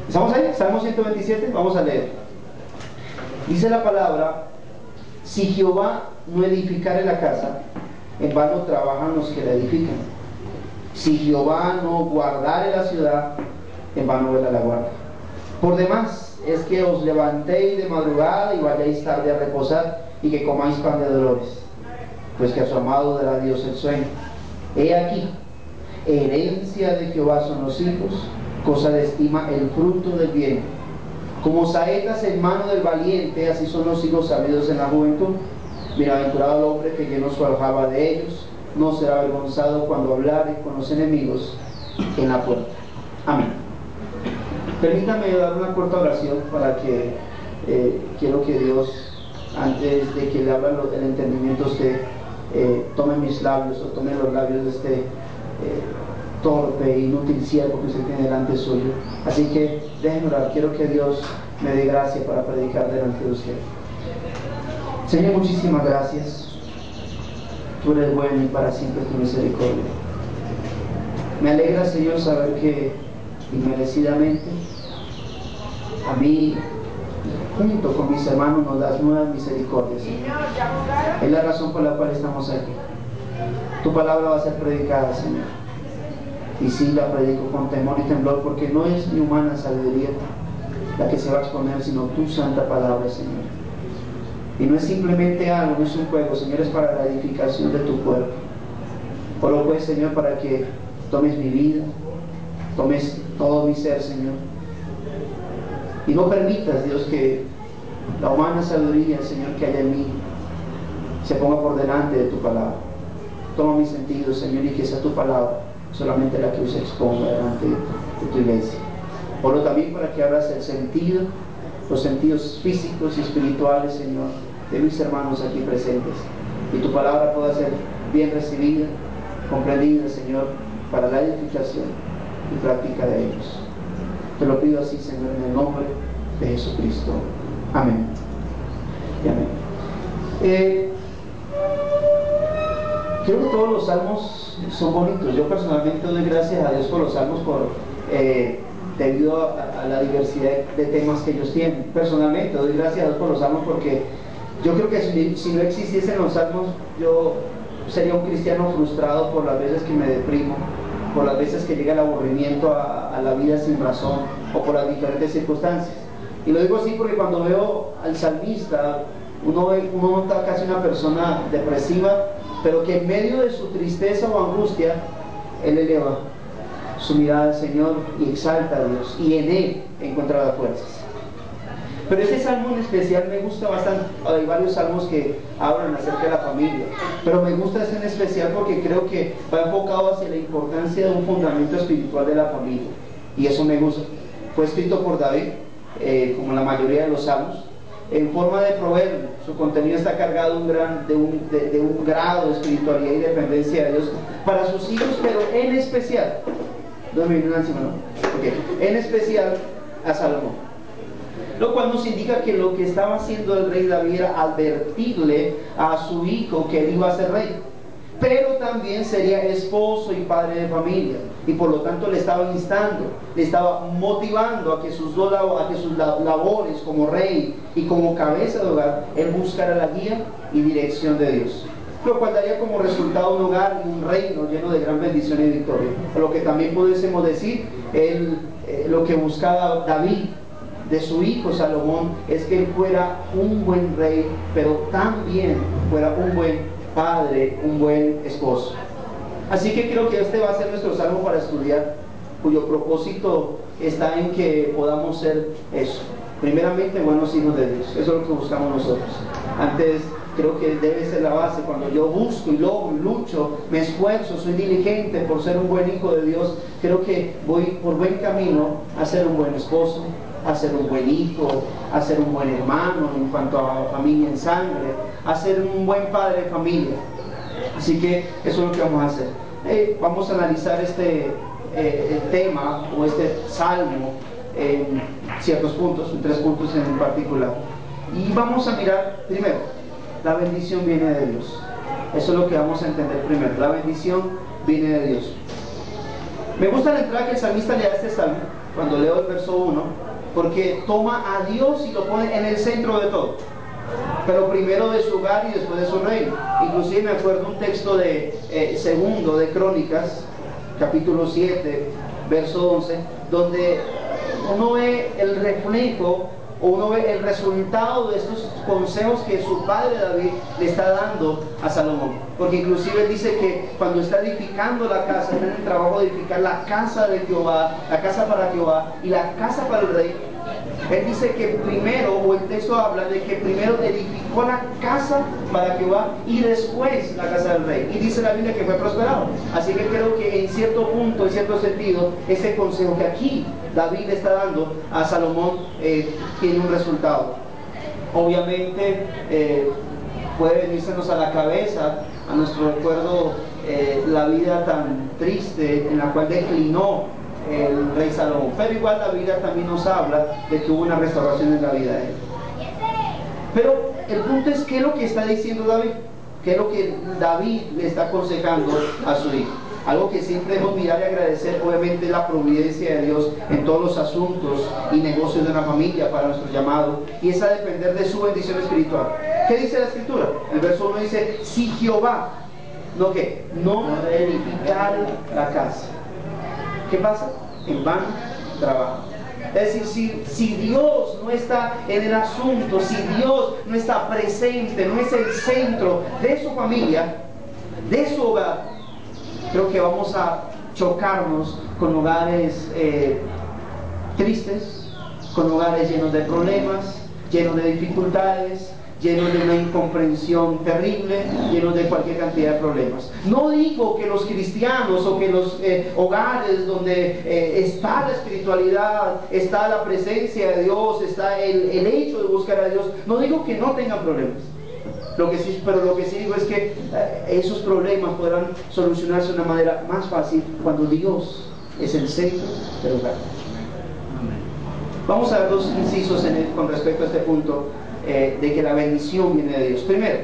¿Estamos ahí? Salmo 127, vamos a leer. Dice la palabra: si Jehová no edificare la casa, en vano trabajan los que la edifican. Si Jehová no guardare la ciudad, en vano vela la guarda. Por demás es que os levantéis de madrugada y vayáis tarde a reposar, y que comáis pan de dolores, pues que a su amado dará Dios el sueño. He aquí, herencia de Jehová son los hijos, cosa de estima el fruto del bien. Como saetas en mano del valiente, así son los hijos sabidos en la juventud. Bienaventurado el hombre que llenó su aljaba de ellos, no será avergonzado cuando hablare con los enemigos en la puerta. Amén. Permítame dar una corta oración para que quiero que Dios, antes de que le abra el entendimiento a usted, tome mis labios o tome los labios de este torpe e inútil siervo que usted tiene delante suyo. Así que déjenme orar. Quiero que Dios me dé gracia para predicar delante de usted. Señor, muchísimas gracias. Tú eres bueno y para siempre tu misericordia. Me alegra, Señor, saber que inmerecidamente a mí, junto con mis hermanos, nos das nuevas misericordias, Señor. Es la razón por la cual estamos aquí. Tu palabra va a ser predicada, Señor, y sí, la predico con temor y temblor, porque no es mi humana sabiduría la que se va a exponer, sino tu santa palabra, Señor. Y no es simplemente algo, no es un juego, Señor, es para la edificación de tu cuerpo. Oro pues, Señor, para que tomes mi vida, tomes todo mi ser, Señor, y no permitas, Dios, que la humana sabiduría, Señor, que haya en mí se ponga por delante de tu palabra. Toma mis sentidos, Señor, y que sea tu palabra solamente la que hoy se exponga delante de tu iglesia. Oro también para que abras el sentido, los sentidos físicos y espirituales, Señor, de mis hermanos aquí presentes, y tu palabra pueda ser bien recibida, comprendida, Señor, para la edificación y práctica de ellos. Te lo pido así, Señor, en el nombre de Jesucristo. Amén. Y amén. Creo que todos los salmos son bonitos. Yo personalmente doy gracias a Dios por los salmos, debido a la diversidad de temas que ellos tienen. Personalmente doy gracias a Dios por los salmos, porque yo creo que si no existiesen los salmos, yo sería un cristiano frustrado por las veces que me deprimo, por las veces que llega el aburrimiento a la vida sin razón, o por las diferentes circunstancias. Y lo digo así porque cuando veo al salmista, uno nota casi una persona depresiva, pero que en medio de su tristeza o angustia, él eleva su mirada al Señor y exalta a Dios, y en Él encuentra las fuerzas. Pero este salmo en especial me gusta bastante. Hay varios salmos que hablan acerca de la familia, pero me gusta este en especial porque creo que va enfocado hacia la importancia de un fundamento espiritual de la familia, y eso me gusta. Fue escrito por David, como la mayoría de los salmos, en forma de proverbio. Su contenido está cargado de un grado de espiritualidad y dependencia de Dios para sus hijos, pero en especial, en especial a Salomón. Lo cual nos indica que lo que estaba haciendo el rey David era advertirle a su hijo que él iba a ser rey, pero también sería esposo y padre de familia, y por lo tanto le estaba instando, le estaba motivando a que sus labores como rey y como cabeza de hogar, él buscara la guía y dirección de Dios, lo cual daría como resultado un hogar y un reino lleno de gran bendición y victoria. Por lo que también pudiésemos decir, lo que buscaba David de su hijo Salomón es que él fuera un buen rey, pero también fuera un buen padre, un buen esposo. Así que creo que este va a ser nuestro salmo para estudiar, cuyo propósito está en que podamos ser eso, primeramente buenos hijos de Dios. Eso es lo que buscamos nosotros. Antes, creo que debe ser la base. Cuando yo busco y logro y lucho, me esfuerzo, soy diligente por ser un buen hijo de Dios, creo que voy por buen camino a ser un buen esposo, a ser un buen hijo, a ser un buen hermano en cuanto a familia en sangre, a ser un buen padre de familia. Así que eso es lo que vamos a hacer. Vamos a analizar este tema o este salmo en ciertos puntos, en 3 puntos en particular. Y vamos a mirar primero, la bendición viene de Dios. Eso es lo que vamos a entender primero. La bendición viene de Dios. Me gusta la entrada que el salmista le da a este salmo, cuando leo el verso 1, porque toma a Dios y lo pone en el centro de todo, pero primero de su hogar y después de su reino. Inclusive me acuerdo un texto de segundo de Crónicas, capítulo 7, verso 11, donde uno ve el reflejo o uno ve el resultado de estos consejos que su padre David le está dando a Salomón. Porque inclusive él dice que cuando está edificando la casa, está en el trabajo de edificar la casa de Jehová, la casa para Jehová y la casa para el rey. Él dice que primero, o el texto habla de que primero edificó la casa para Jehová y después la casa del rey. Y dice la Biblia que fue prosperado. Así que creo que en cierto punto, en cierto sentido, ese consejo que aquí David le está dando a Salomón tiene un resultado. Obviamente puede venírsenos a la cabeza, a nuestro recuerdo, la vida tan triste en la cual declinó el rey Salomón, pero igual la Biblia también nos habla de que hubo una restauración en la vida de él. Pero el punto es qué es lo que está diciendo David, qué es lo que David le está aconsejando a su hijo. Algo que siempre debemos mirar y agradecer, obviamente, la providencia de Dios en todos los asuntos y negocios de una familia para nuestro llamado, y es a depender de su bendición espiritual. ¿Qué dice la Escritura? El verso 1 dice: si Jehová, ¿no qué? No edificar la casa. ¿Qué pasa? En vano trabaja. Es decir, si Dios no está en el asunto, si Dios no está presente, no es el centro de su familia, de su hogar, creo que vamos a chocarnos con hogares tristes, con hogares llenos de problemas, llenos de dificultades, llenos de una incomprensión terrible, llenos de cualquier cantidad de problemas. No digo que los cristianos o que los hogares donde está la espiritualidad, está la presencia de Dios, está el hecho de buscar a Dios, no digo que no tengan problemas. Pero lo que sí digo es que esos problemas podrán solucionarse de una manera más fácil cuando Dios es el centro del hogar. Vamos a ver dos incisos con respecto a este punto. De que la bendición viene de Dios. Primero,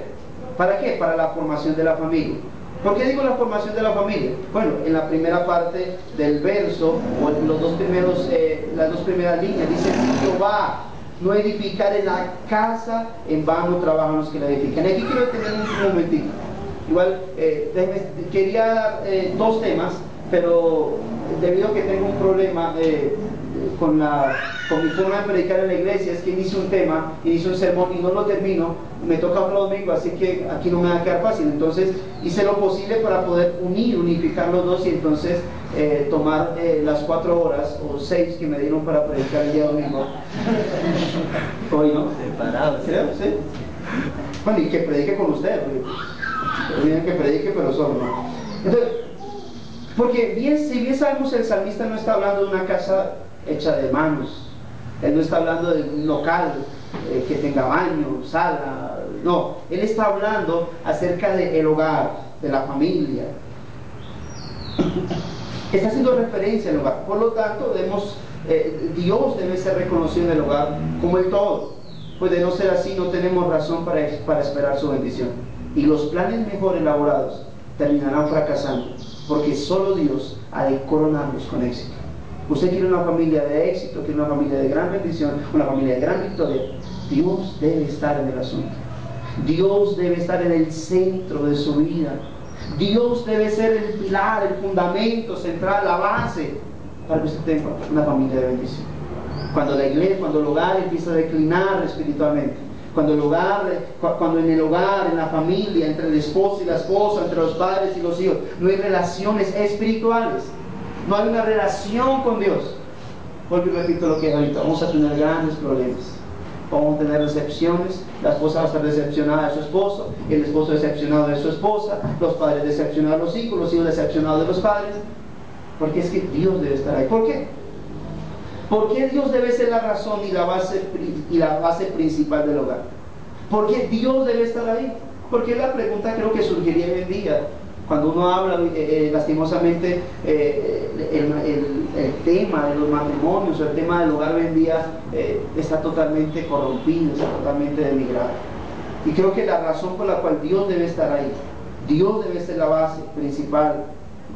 ¿para qué? Para la formación de la familia. ¿Por qué digo la formación de la familia? Bueno, en la primera parte del verso, o en los las dos primeras líneas, dice: si Jehová no edificar en la casa, en vano trabajan los que la edifican. Aquí quiero detener un momentito. Igual, quería dar dos temas, pero debido a que tengo un problema con mi forma de predicar en la iglesia, es que inicio un tema, inicio un sermón y no lo termino, me toca otro domingo, así que aquí no me va a quedar fácil. Entonces hice lo posible para poder unificar los dos y entonces tomar las 4 horas o 6 que me dieron para predicar el día domingo. Hoy, ¿no? Separados. ¿Sí? Bueno, y que predique con usted, miren que predique, pero solo, ¿no? Entonces, porque si bien sabemos, el salmista no está hablando de una casa hecha de manos, él no está hablando de un local que tenga baño, sala, no, él está hablando acerca del hogar, de la familia. Está haciendo referencia al hogar. Por lo tanto, Dios debe ser reconocido en el hogar como el todo, pues de no ser así no tenemos razón para esperar su bendición, y los planes mejor elaborados terminarán fracasando, porque solo Dios ha de coronarlos con éxito. Usted quiere una familia de éxito, quiere una familia de gran bendición, una familia de gran victoria. Dios debe estar en el asunto. Dios debe estar en el centro de su vida. Dios debe ser el pilar, el fundamento central, la base para que usted tenga una familia de bendición. Cuando la iglesia, cuando el hogar empieza a declinar espiritualmente, cuando en el hogar, en la familia, entre el esposo y la esposa, entre los padres y los hijos, no hay relaciones espirituales, no hay una relación con Dios, vuelvo y repito lo que es ahorita, vamos a tener grandes problemas. Vamos a tener decepciones, la esposa va a estar decepcionada de su esposo, el esposo decepcionado de su esposa, los padres decepcionados de los hijos decepcionados de los padres, porque es que Dios debe estar ahí. ¿Por qué? ¿Por qué Dios debe ser la razón y la base principal del hogar? ¿Por qué Dios debe estar ahí? Porque la pregunta creo que surgiría hoy en día, cuando uno habla lastimosamente el tema de los matrimonios o el tema del hogar hoy en día está totalmente corrompido, está totalmente denigrado. Y creo que la razón por la cual Dios debe estar ahí, Dios debe ser la base principal,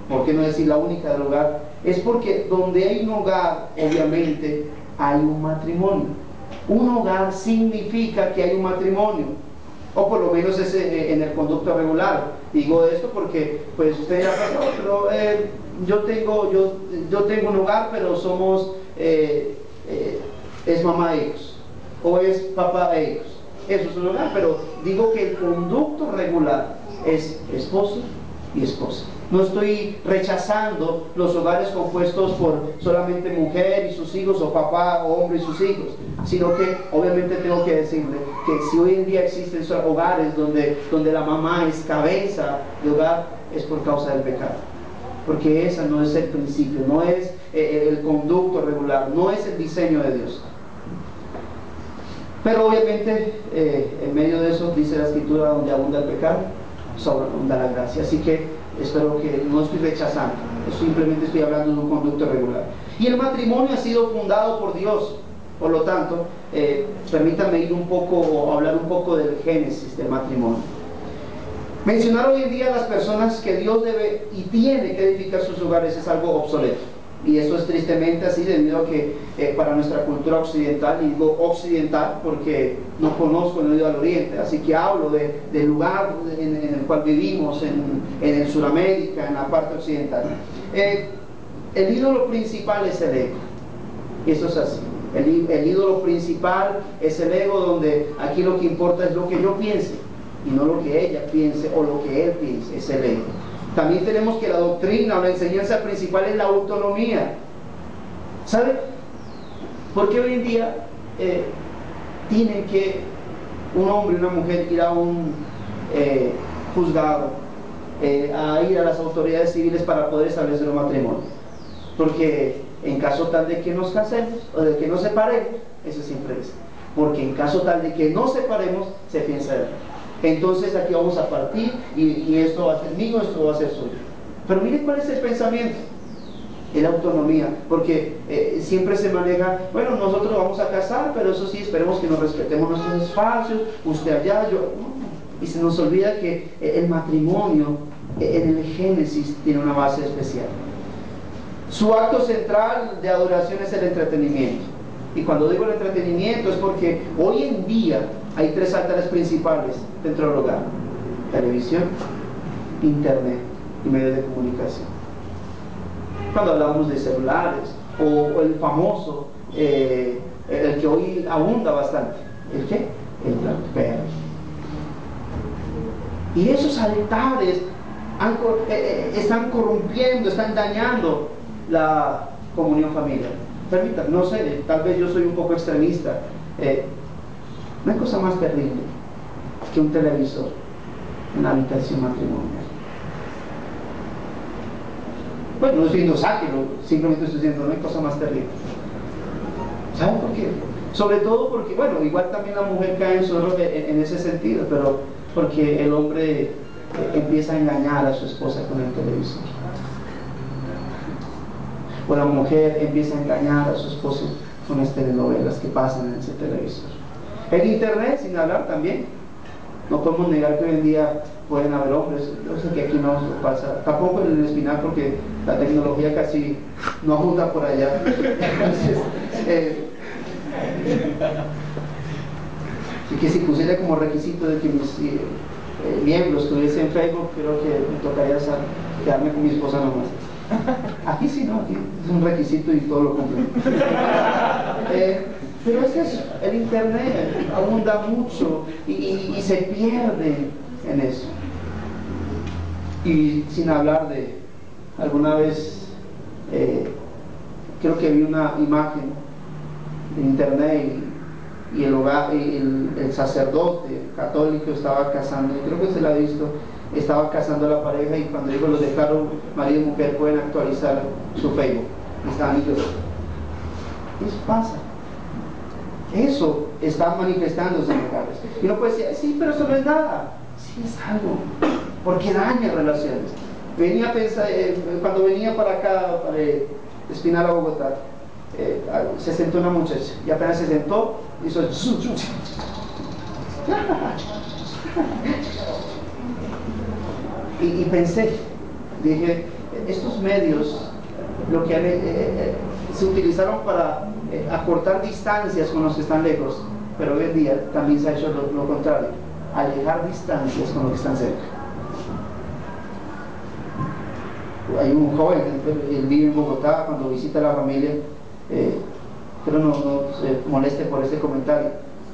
por qué no decir la única del hogar, es porque donde hay un hogar, obviamente, hay un matrimonio. Un hogar significa que hay un matrimonio, o por lo menos es en el conducto regular. Digo esto porque, pues, usted ya pasó, pero yo tengo un hogar, pero somos, es mamá de hijos, o es papá de hijos. Eso es un hogar, pero digo que el conducto regular es esposo y esposa. No estoy rechazando los hogares compuestos por solamente mujer y sus hijos, o papá o hombre y sus hijos, sino que obviamente tengo que decirle que si hoy en día existen esos hogares donde la mamá es cabeza de hogar, es por causa del pecado, porque ese no es el principio, no es el conducto regular, no es el diseño de Dios. Pero obviamente en medio de eso dice la Escritura: donde abunda el pecado, sobreabunda la gracia. Así que espero que no estoy rechazando, simplemente estoy hablando de un conducto regular. Y el matrimonio ha sido fundado por Dios. Por lo tanto, permítanme ir un poco, o hablar un poco del génesis del matrimonio. Mencionar hoy en día a las personas que Dios debe y tiene que edificar sus hogares es algo obsoleto. Y eso es tristemente así, debido a que para nuestra cultura occidental, y digo occidental porque no conozco, no he ido al oriente, así que hablo del lugar en el cual vivimos, en el Suramérica, en la parte occidental. El ídolo principal es el ego. Eso es así. El ídolo principal es el ego, donde aquí lo que importa es lo que yo piense, y no lo que ella piense o lo que él piense. Es el ego. También tenemos que la doctrina o la enseñanza principal es la autonomía. ¿Sabe? Porque hoy en día tienen que un hombre y una mujer ir a un juzgado, a ir a las autoridades civiles para poder establecer un matrimonio? Porque en caso tal de que nos casemos o de que nos separemos, eso siempre es. Porque en caso tal de que nos separemos, se piensa de entonces aquí vamos a partir y esto va a ser mío, esto va a ser suyo. Pero miren cuál es el pensamiento. Es la autonomía, porque siempre se maneja: bueno, nosotros vamos a casar, pero eso sí, esperemos que nos respetemos nuestros espacios, usted allá, yo... Y se nos olvida que el matrimonio en el Génesis tiene una base especial. Su acto central de adoración es el entretenimiento. Y cuando digo el entretenimiento es porque hoy en día hay tres altares principales dentro del hogar: televisión, internet y medios de comunicación. Cuando hablamos de celulares, o el famoso, el que hoy abunda bastante, ¿el qué? El BlackBerry. Y esos altares están corrompiendo, están dañando la comunión familiar. Permítanme, no sé, tal vez yo soy un poco extremista. No hay cosa más terrible que un televisor en la habitación matrimonial. Bueno, no estoy diciendo sáquelo, simplemente estoy diciendo: no hay cosa más terrible. ¿Saben por qué? Sobre todo porque, bueno, igual también la mujer cae en su error en ese sentido, pero porque el hombre empieza a engañar a su esposa con el televisor. O la mujer empieza a engañar a su esposo con las telenovelas que pasan en ese televisor. El internet, sin hablar también. No podemos negar que hoy en día pueden haber hombres, yo sé que aquí no pasa, tampoco en el Espinal, porque la tecnología casi no abunda por allá. Entonces, y que si pusiera como requisito de que mis miembros estuviesen en Facebook, creo que me tocaría quedarme con mi esposa nomás. Aquí sí, no, aquí es un requisito y todo lo cumple. Pero es eso, el internet abunda mucho y se pierde en eso. Y sin hablar de, alguna vez creo que vi una imagen en internet y el sacerdote católico estaba casando, y creo que se la ha visto, estaba casando a la pareja, y cuando digo los dejaron marido y mujer, pueden actualizar su Facebook, estaban ellos. Eso pasa. Eso está manifestándose en hogares. Y uno puede decir: sí, pero eso no es nada. Sí, es algo, porque daña relaciones. Venía a pensar, cuando venía para acá, para Espinal a Bogotá, se sentó una muchacha, y apenas se sentó, hizo y pensé, dije: estos medios lo que se utilizaron para acortar distancias con los que están lejos, pero hoy en día también se ha hecho lo contrario, alejar distancias con los que están cerca. Hay un joven, él vive en Bogotá, cuando visita a la familia, pero no se moleste por este comentario,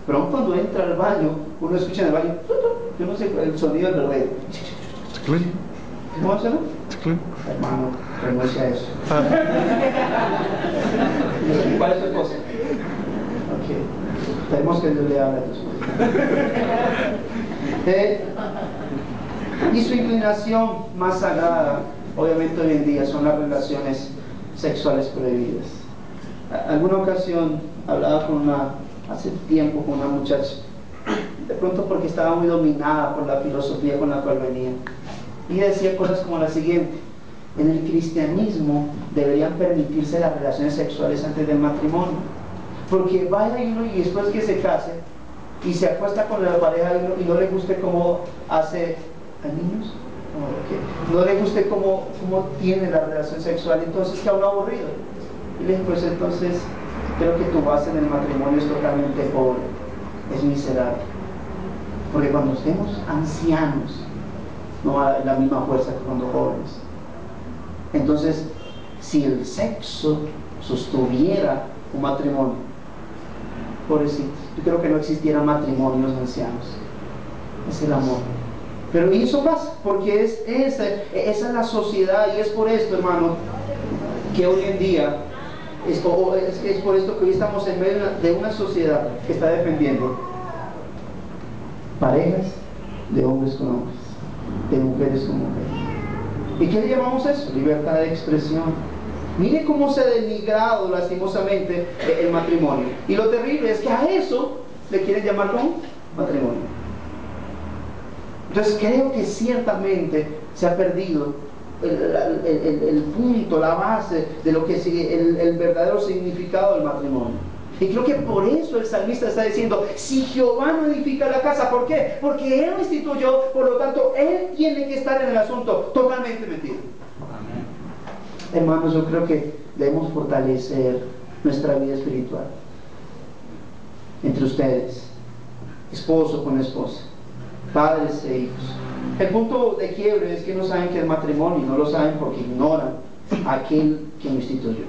pero aún cuando entra al baño, uno escucha en el baño, yo no sé el sonido del bebé. ¿Cómo se llama? Hermano, renuncia a eso. ¿Cuál es tu esposa? Ok, esperemos que Dios le hable a tu esposa. Y su inclinación más sagrada, obviamente hoy en día, son las relaciones sexuales prohibidas. Alguna ocasión hablaba hace tiempo con una muchacha, de pronto porque estaba muy dominada por la filosofía con la cual venía, y decía cosas como la siguiente: en el cristianismo deberían permitirse las relaciones sexuales antes del matrimonio, porque vaya uno y después que se case y se acuesta con la pareja de uno y no le guste cómo hace a niños, no le guste cómo tiene la relación sexual, entonces queda uno aburrido. Y le dije, pues entonces creo que tu base en el matrimonio es totalmente pobre, es miserable, porque cuando estemos ancianos no va a haber la misma fuerza que cuando jóvenes. Entonces, si el sexo sostuviera un matrimonio, pobrecitos, yo creo que no existieran matrimonios ancianos. Es el amor. Pero y eso pasa, porque esa es la sociedad, y es por esto, hermano, que hoy en día es por esto que hoy estamos en medio de una sociedad que está defendiendo parejas de hombres con hombres, de mujeres con mujeres. ¿Y qué le llamamos eso? Libertad de expresión. Mire cómo se ha denigrado lastimosamente el matrimonio. Y lo terrible es que a eso le quieren llamar como matrimonio. Entonces creo que ciertamente se ha perdido el punto, la base de lo que es el verdadero significado del matrimonio. Y creo que por eso el salmista está diciendo: si Jehová no edifica la casa, ¿por qué? Porque Él lo instituyó, por lo tanto Él tiene que estar en el asunto, totalmente metido. Amén. Hermanos, yo creo que debemos fortalecer nuestra vida espiritual entre ustedes, esposo con esposa, padres e hijos. El punto de quiebre es que no saben qué es matrimonio, no lo saben porque ignoran a aquel que lo instituyó.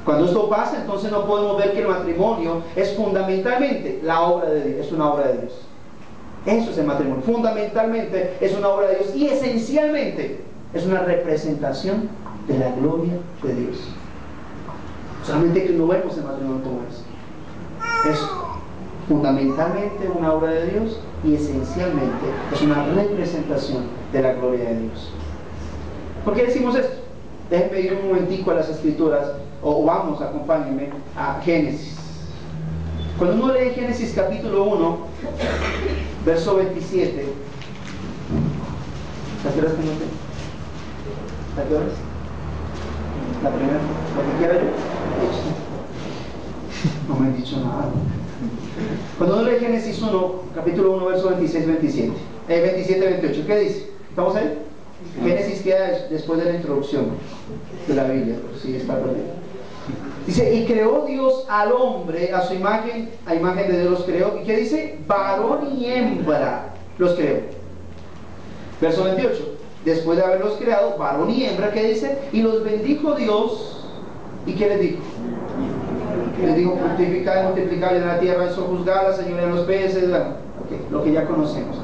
Cuando esto pasa, entonces no podemos ver que el matrimonio es fundamentalmente la obra de Dios, es una obra de Dios. Eso es el matrimonio, fundamentalmente es una obra de Dios, y esencialmente es una representación de la gloria de Dios. Solamente que no vemos el matrimonio como eso. Es fundamentalmente una obra de Dios y esencialmente es una representación de la gloria de Dios. ¿Por qué decimos esto? Déjenme ir un momentico a las escrituras, o vamos, acompáñenme a Génesis. Cuando uno lee Génesis capítulo 1 verso 27, ¿a qué horas tengo usted? ¿A qué horas? La primera, lo que quiera yo. No me han dicho nada. Cuando uno lee Génesis 1, capítulo 1, verso 26-27, 27-28, ¿qué dice? ¿Estamos ahí? Génesis queda después de la introducción de la Biblia, por si está perdido. Dice: y creó Dios al hombre a su imagen, a imagen de Dios los creó. ¿Y qué dice? Varón y hembra los creó. Verso 28, después de haberlos creado, varón y hembra, ¿qué dice? Y los bendijo Dios. ¿Y qué les dijo? Les dijo: fructificad y multiplicad en la tierra, sojuzgad, señoread en los peces, lo que ya conocemos.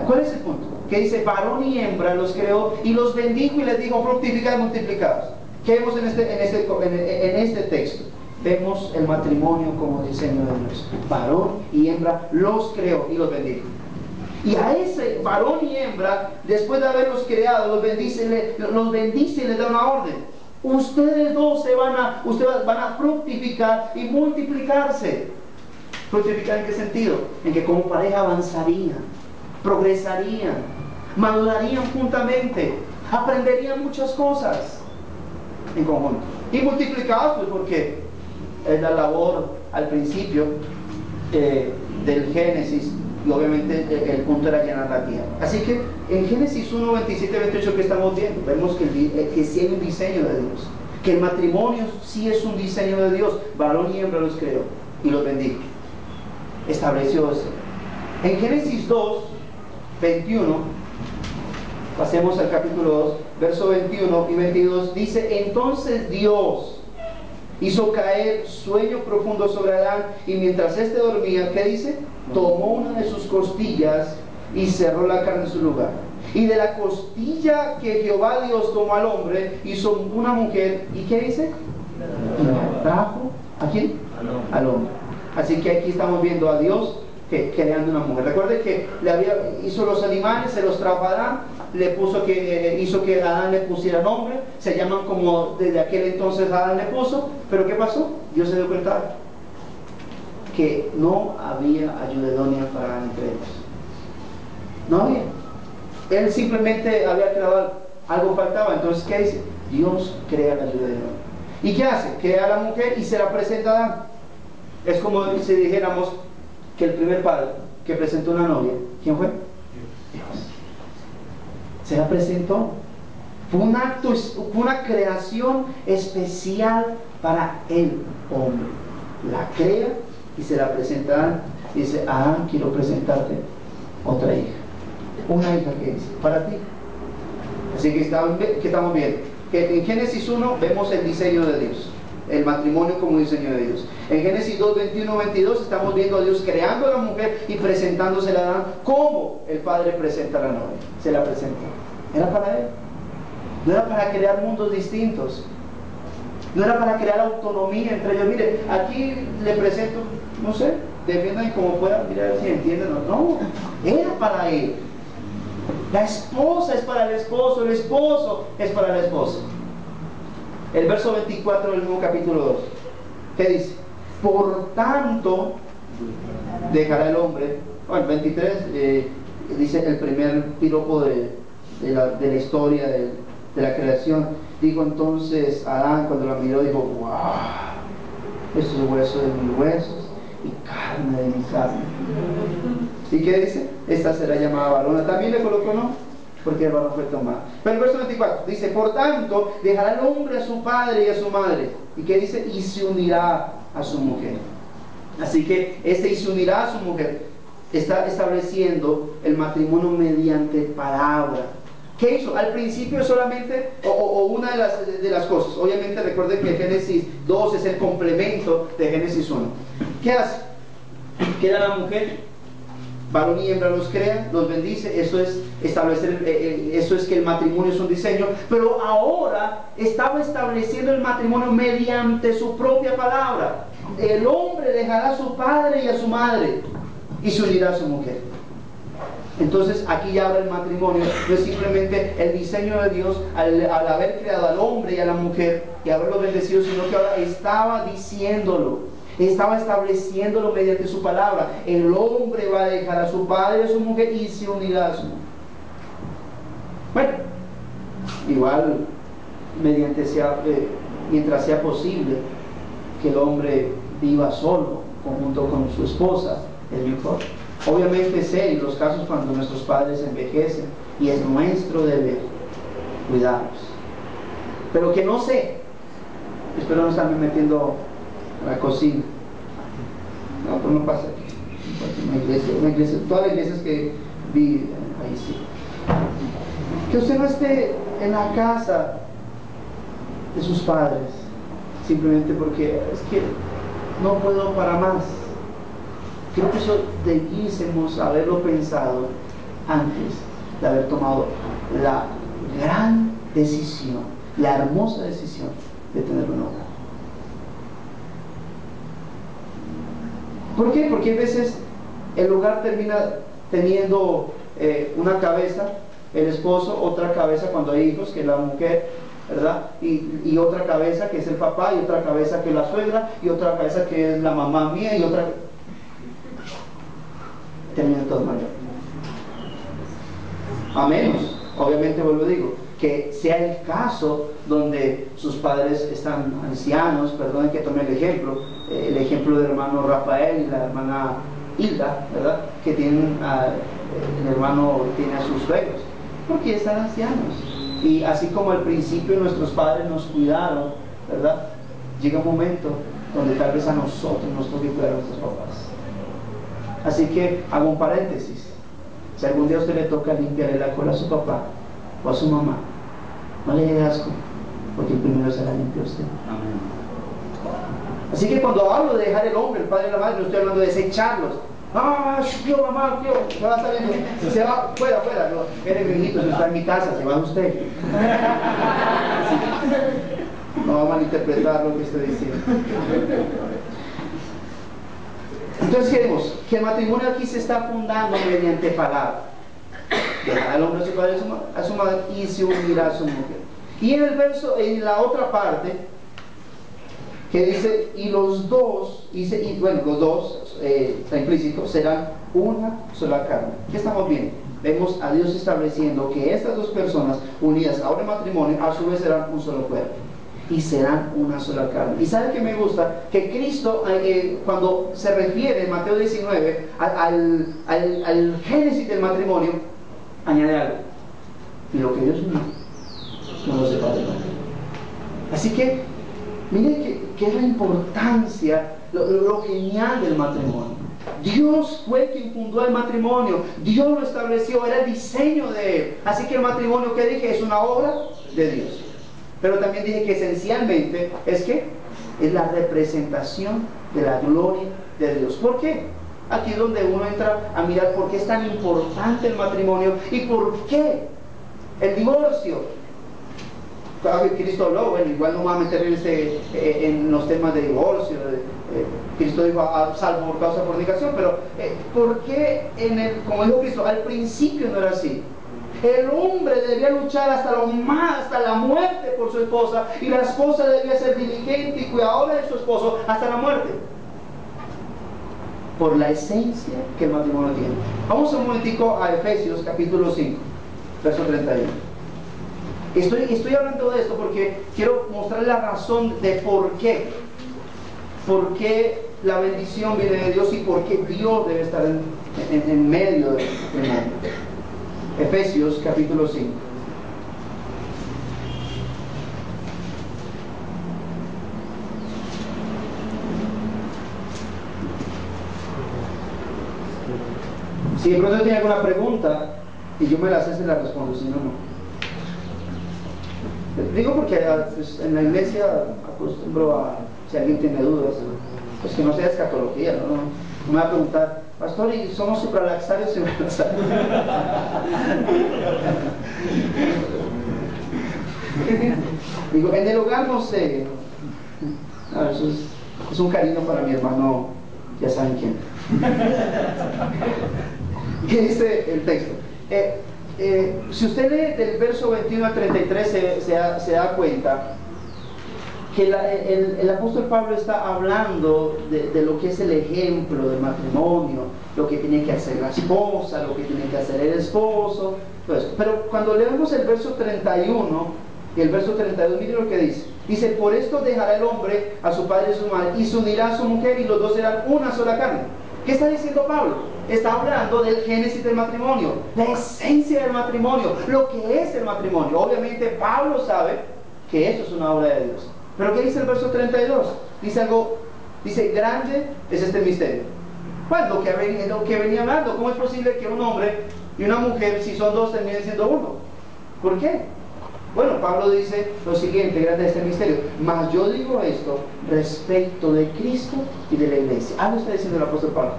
¿Cuál es el punto? Que dice: varón y hembra los creó y los bendijo y les dijo: fructificad y multiplicados. ¿Qué vemos en este texto? Vemos el matrimonio como diseño de Dios. Varón y hembra los creó y los bendijo. Y a ese varón y hembra, después de haberlos creado, los bendice y les da una orden: ustedes dos van a fructificar y multiplicarse. ¿Fructificar en qué sentido? En que como pareja avanzarían, progresarían, madurarían juntamente, aprenderían muchas cosas en conjunto. Y multiplicados, pues porque es la labor al principio del Génesis, y obviamente el punto era llenar la tierra. Así que en Génesis 1, 27, 28, que estamos viendo, vemos que sí hay un diseño de Dios, que el matrimonio sí es un diseño de Dios. Varón y hembra los creó y los bendijo. Estableció eso. En Génesis 2, 21, pasemos al capítulo 2, verso 21 y 22, dice: entonces Dios hizo caer sueño profundo sobre Adán, y mientras éste dormía, ¿qué dice? Tomó una de sus costillas y cerró la carne en su lugar. Y de la costilla que Jehová Dios tomó al hombre, hizo una mujer. ¿Y qué dice? Y trajo ¿a quién? Al hombre. Así que aquí estamos viendo a Dios creando una mujer. Recuerde que hizo los animales, se los trajo a Adán, hizo que Adán le pusiera nombre, se llaman como desde aquel entonces Adán le puso. Pero ¿qué pasó? Dios se dio cuenta que no había ayuda idónea para entre ellos. No había. Él simplemente había creado algo, faltaba. Entonces, ¿qué dice? Dios crea la ayuda idónea. ¿Y qué hace? Crea a la mujer y se la presenta a Adán. Es como si dijéramos que el primer padre que presentó una novia, ¿quién fue? Dios. Se la presentó. Fue un acto, fue una creación especial para el hombre. La crea y se la presenta a Adán. Dice: Adán, quiero presentarte otra hija. Una hija que dice, para ti. Así que estamos viendo que en Génesis 1 vemos el diseño de Dios, el matrimonio como diseño de Dios. En Génesis 2, 21, 22 estamos viendo a Dios creando a la mujer y presentándosela a Adán, como el padre presenta a la novia. Se la presenta. Era para él. No era para crear mundos distintos. No era para crear autonomía entre ellos. Mire, aquí le presento, no sé, defiendan como puedan, mira si entienden o no. Era para él. La esposa es para el esposo es para la esposa. El verso 24 del mismo capítulo 2, ¿qué dice? Por tanto, dejará el hombre. Bueno, 23 dice el primer piropo de la historia de la creación. Dijo entonces Adán, cuando la miró, dijo: wow, esto es hueso de mis huesos y carne de mi carne. ¿Y qué dice? Esta será llamada varona. También le colocó no, porque el varón fue tomado. Pero el verso 24 dice: por tanto, dejará el hombre a su padre y a su madre. ¿Y qué dice? Y se unirá a su mujer. Así que y se unirá a su mujer está estableciendo el matrimonio mediante palabra. ¿Qué hizo? Al principio solamente, una de las cosas, obviamente recuerden que Génesis 2 es el complemento de Génesis 1. ¿Qué hace? Queda la mujer, varón y hembra los crea, los bendice. Eso es establecer, eso es que el matrimonio es un diseño. Pero ahora estaba estableciendo el matrimonio mediante su propia palabra. El hombre dejará a su padre y a su madre y se unirá a su mujer. Entonces aquí ya ahora el matrimonio no es simplemente el diseño de Dios al haber creado al hombre y a la mujer y haberlos bendecido, sino que ahora estaba diciéndolo, estaba estableciéndolo mediante su palabra. El hombre va a dejar a su padre y a su mujer y se unirá a su mujer. Bueno, igual mientras sea posible que el hombre viva solo junto con su esposa, es mejor. Obviamente sé en los casos cuando nuestros padres envejecen y es nuestro deber cuidarlos. Pero que no sé, espero no estarme metiendo a la cocina. No, pues no pasa aquí. Una iglesia, todas las iglesias que vi, ahí sí. Que usted no esté en la casa de sus padres simplemente porque es que no puedo para más. Creo que eso debiésemos haberlo pensado antes de haber tomado la gran decisión, la hermosa decisión de tener un hogar. ¿Por qué? Porque a veces el hogar termina teniendo una cabeza, el esposo, otra cabeza cuando hay hijos, que es la mujer, ¿verdad? Y otra cabeza que es el papá, y otra cabeza que es la suegra, y otra cabeza que es la mamá mía, y otra... termina todo mal. A menos, obviamente vuelvo y digo, que sea el caso donde sus padres están ancianos. Perdonen que tome el ejemplo del hermano Rafael y la hermana Hilda, ¿verdad? Que tienen el hermano tiene a sus suegros, porque están ancianos. Y así como al principio nuestros padres nos cuidaron, ¿verdad? Llega un momento donde tal vez a nosotros nos toque cuidar a nuestros papás. Así que hago un paréntesis. Si algún día a usted le toca limpiarle la cola a su papá o a su mamá, no le dé asco, porque primero se la limpia usted. Amén. Así que cuando hablo de dejar el hombre, el padre y la madre, no estoy hablando de desecharlos. Ah, tío, mamá, tío, se va saliendo, se va fuera, no, eres viejito, no está en mi casa, se va usted. Sí. No va a malinterpretar lo que estoy diciendo. Entonces, ¿qué vemos? Que el matrimonio aquí se está fundando mediante palabra. Dejar al hombre a su padre y a su madre y se unirá a su mujer. Y en el verso, en la otra parte, que dice, y los dos, los dos, está implícito, serán una sola carne. ¿Qué estamos viendo? Vemos a Dios estableciendo que estas dos personas unidas ahora en matrimonio, a su vez serán un solo cuerpo. Y serán una sola carne. Y ¿sabe qué me gusta? Que Cristo, cuando se refiere en Mateo 19 al génesis del matrimonio, añade algo: y lo que Dios unió, no lo separe. Así que mire que es la importancia, lo genial del matrimonio. Dios fue quien fundó el matrimonio, Dios lo estableció, era el diseño de Él. Así que el matrimonio, que dije, es una obra de Dios. Pero también dije que esencialmente es la representación de la gloria de Dios. ¿Por qué? Aquí es donde uno entra a mirar por qué es tan importante el matrimonio y por qué el divorcio. Claro que Cristo habló, bueno, igual no me voy a meter en los temas de divorcio. Cristo dijo, salvo por causa de fornicación, pero ¿por qué como dijo Cristo, al principio no era así? El hombre debía luchar hasta la muerte por su esposa, y la esposa debía ser diligente y cuidadora de su esposo hasta la muerte, por la esencia que el matrimonio tiene. Vamos un momentico a Efesios capítulo 5, verso 31. Estoy hablando de esto porque quiero mostrar la razón de por qué la bendición viene de Dios y por qué Dios debe estar en medio del matrimonio. Efesios capítulo 5. Si de pronto tiene alguna pregunta y yo me la sé, se la respondo, si no, no. Digo porque pues, en la iglesia acostumbro a, si alguien tiene dudas, pues que no sea escatología, no me va a preguntar, pastor, ¿y somos supralaxarios y supralaxarios? Digo, en el hogar no sé. No, eso es un cariño para mi hermano, ya saben quién. ¿Qué dice el texto? Si usted lee del verso 21 al 33 se da cuenta que el apóstol Pablo está hablando de lo que es el ejemplo del matrimonio, lo que tiene que hacer la esposa, lo que tiene que hacer el esposo, todo eso. Pero cuando leemos el verso 31 y el verso 32, mire lo que dice. Dice, por esto dejará el hombre a su padre y a su madre y se unirá a su mujer y los dos serán una sola carne. ¿Qué está diciendo Pablo? Está hablando del génesis del matrimonio, la esencia del matrimonio, lo que es el matrimonio. Obviamente Pablo sabe que esto es una obra de Dios. Pero ¿qué dice el verso 32? Dice, grande es este misterio. Pues lo que venía hablando, ¿cómo es posible que un hombre y una mujer, si son dos, terminen siendo uno? ¿Por qué? Bueno, Pablo dice lo siguiente, grande es este misterio. Mas yo digo esto respecto de Cristo y de la iglesia. Algo está diciendo el apóstol Pablo.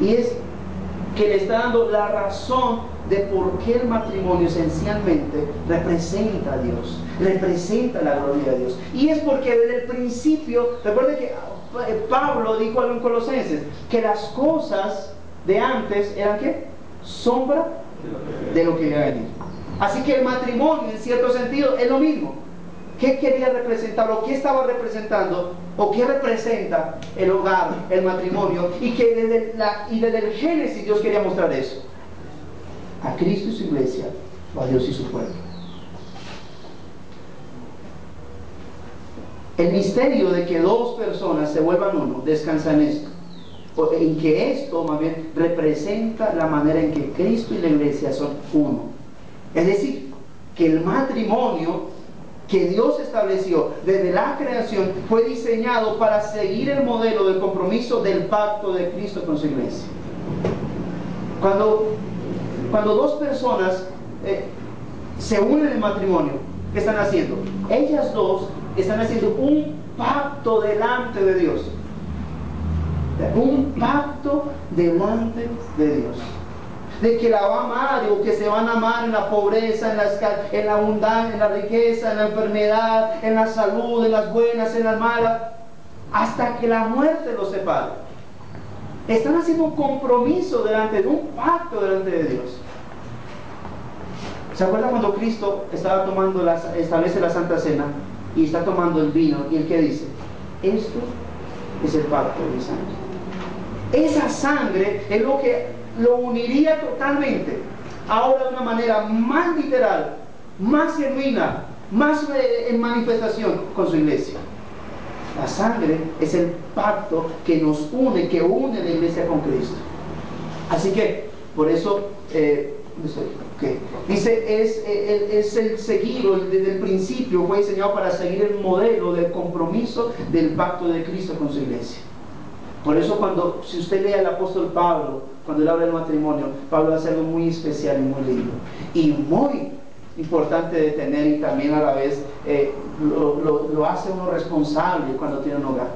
Y es que le está dando la razón de por qué el matrimonio esencialmente representa a Dios, representa la gloria de Dios. Y es porque desde el principio, recuerden que Pablo dijo algo en Colosenses, que las cosas de antes eran ¿qué? Sombra de lo que iba a venir. Así que el matrimonio en cierto sentido es lo mismo. ¿Qué quería representar o qué estaba representando o qué representa el hogar, el matrimonio? Y que desde el Génesis Dios quería mostrar eso: a Cristo y su iglesia, o a Dios y su pueblo. El misterio de que dos personas se vuelvan uno descansa en esto, en que esto más bien representa la manera en que Cristo y la iglesia son uno. Es decir, que el matrimonio que Dios estableció desde la creación fue diseñado para seguir el modelo del compromiso del pacto de Cristo con su iglesia. Cuando dos personas se unen en matrimonio, ¿qué están haciendo? Ellas dos están haciendo un pacto delante de Dios. Un pacto delante de Dios. De que la va a amar o que se van a amar en la pobreza, en la abundancia, en la riqueza, en la enfermedad, en la salud, en las buenas, en las malas, hasta que la muerte los separe. Están haciendo un compromiso delante de un pacto delante de Dios. ¿Se acuerdan cuando Cristo estaba establece la Santa Cena y está tomando el vino y el que dice: esto es el pacto de mi sangre? Esa sangre es lo que lo uniría totalmente, ahora de una manera más literal, más genuina, más en manifestación con su iglesia. La sangre es el pacto que nos une, que une la iglesia con Cristo. Así que, por eso, dice, es el seguir, desde el principio fue diseñado para seguir el modelo del compromiso del pacto de Cristo con su iglesia. Por eso si usted lee al apóstol Pablo, cuando él habla del matrimonio, Pablo hace algo muy especial y muy lindo y muy importante de tener, y también a la vez lo hace uno responsable cuando tiene un hogar.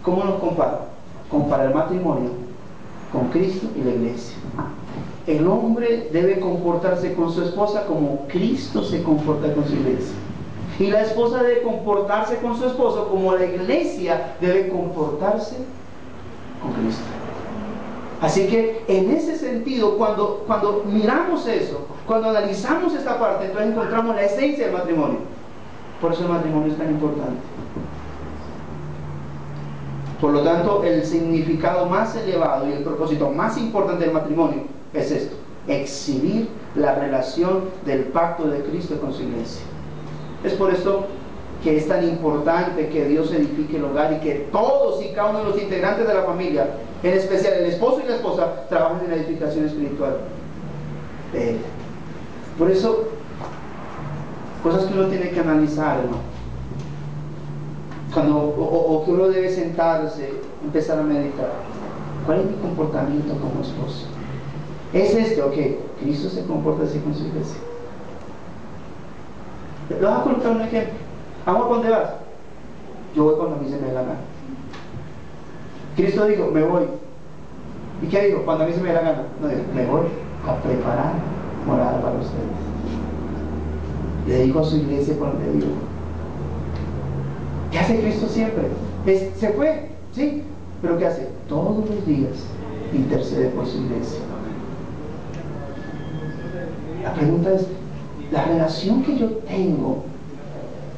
¿Cómo nos compara? Compara el matrimonio con Cristo y la iglesia. El hombre debe comportarse con su esposa como Cristo se comporta con su iglesia, y la esposa debe comportarse con su esposo como la iglesia debe comportarse con Cristo. Así que en ese sentido, cuando miramos eso, cuando analizamos esta parte, entonces encontramos la esencia del matrimonio. Por eso el matrimonio es tan importante. Por lo tanto, el significado más elevado y el propósito más importante del matrimonio es esto: exhibir la relación del pacto de Cristo con su iglesia. Es por esto que es tan importante que Dios edifique el hogar y que todos y cada uno de los integrantes de la familia, en especial el esposo y la esposa, trabajen en la edificación espiritual de él. Por eso, cosas que uno tiene que analizar, hermano, o que uno debe sentarse, empezar a meditar. ¿Cuál es mi comportamiento como esposo? ¿Es Cristo se comporta así con su iglesia? Le voy a colocar un ejemplo. Amor, ¿dónde vas? Yo voy cuando a mí se me dé la gana. Cristo dijo, me voy. ¿Y qué dijo? Cuando a mí se me dé la gana. No, dijo, me voy a preparar morada para ustedes. Le dijo a su iglesia cuando le dijo. ¿Qué hace Cristo siempre? Se fue, sí, pero ¿qué hace? Todos los días intercede por su iglesia. La pregunta es, la relación que yo tengo